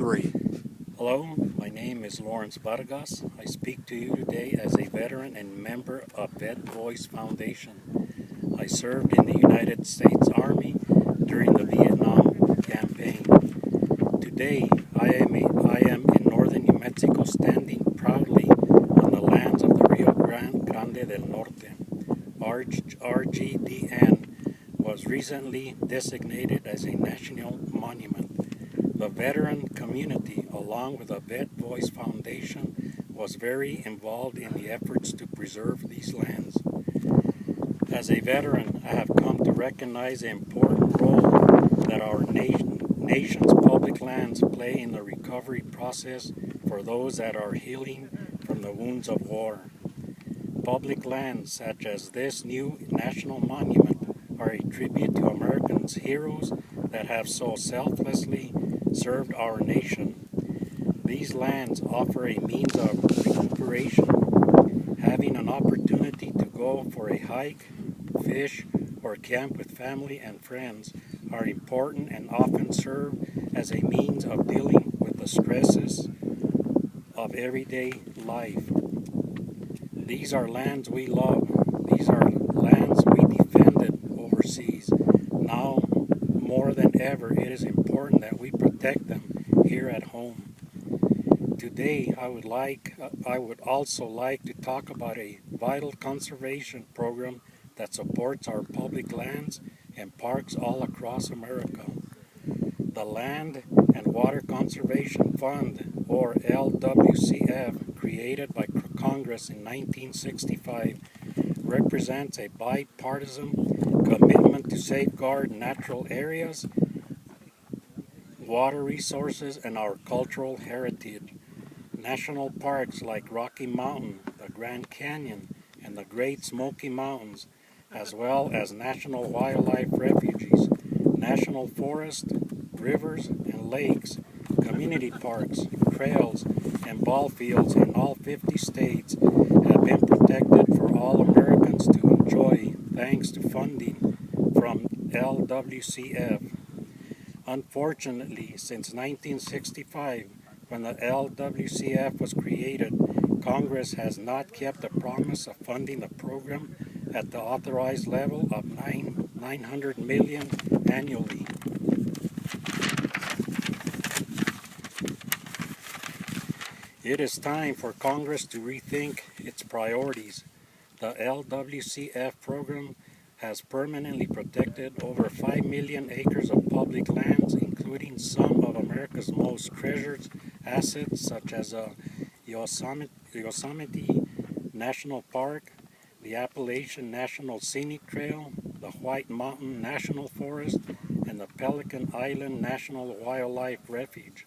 3. Hello, my name is Lawrence Vargas. I speak to you today as a veteran and member of Vet Voice Foundation. I served in the United States Army during the Vietnam campaign. Today, I am in northern New Mexico, standing proudly on the lands of the Rio Grande del Norte. RGDN was recently designated as a national monument. The veteran community, along with the Vet Voice Foundation, was very involved in the efforts to preserve these lands. As a veteran, I have come to recognize the important role that our nation's public lands play in the recovery process for those that are healing from the wounds of war. Public lands such as this new national monument are a tribute to Americans' heroes that have so selflessly served our nation. These lands offer a means of recuperation. Having an opportunity to go for a hike, fish, or camp with family and friends are important and often serve as a means of dealing with the stresses of everyday life. These are lands we love. These are lands we defended overseas. Now, more than ever, it is important that we protect them here at home. Today, I would also like to talk about a vital conservation program that supports our public lands and parks all across America. The Land and Water Conservation Fund, or LWCF, created by Congress in 1965, represents a bipartisan commitment to safeguard natural areas, water resources, and our cultural heritage. National parks like Rocky Mountain, the Grand Canyon, and the Great Smoky Mountains, as well as national wildlife refuges, national forests, rivers and lakes, community parks, trails, and ball fields in all 50 states have been protected for all Americans to enjoy thanks to funding from LWCF. Unfortunately, since 1965, when the LWCF was created, Congress has not kept the promise of funding the program at the authorized level of $900 million annually. It is time for Congress to rethink its priorities. The LWCF program has permanently protected over 5 million acres of public lands, including some of America's most treasured assets such as Yosemite National Park, the Appalachian National Scenic Trail, the White Mountain National Forest, and the Pelican Island National Wildlife Refuge.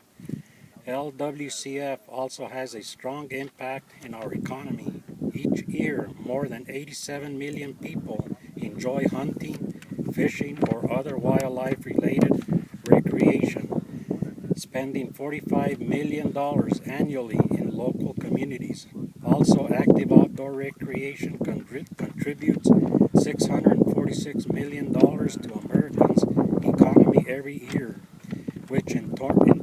LWCF also has a strong impact in our economy. Each year, more than 87 million people enjoy hunting, fishing, or other wildlife-related recreation, spending $45 million annually in local communities. Also, active outdoor recreation contributes $646 million to Americans' economy every year, which in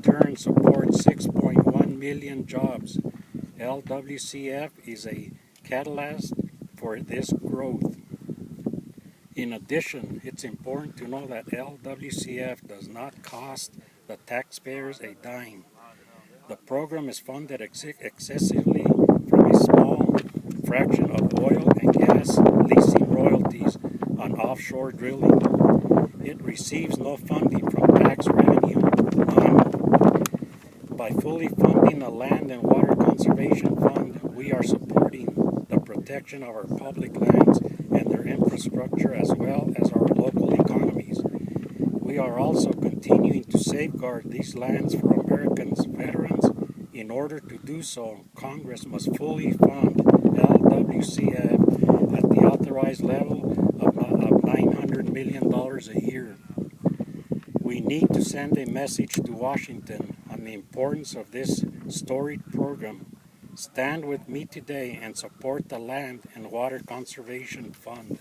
turn supports 6.1 million jobs. LWCF is a catalyst for this growth. In addition, it's important to know that LWCF does not cost the taxpayers a dime. The program is funded excessively from a small fraction of oil and gas leasing royalties on offshore drilling. It receives no funding from tax revenue. By fully funding the Land and Water Conservation Fund, we are supporting the protection of our public lands and their infrastructure as well as our local economies. We are also continuing to safeguard these lands for Americans' veterans. In order to do so, Congress must fully fund LWCF at the authorized level of $900 million a year. We need to send a message to Washington on the importance of this storied program. Stand with me today and support the Land and Water Conservation Fund.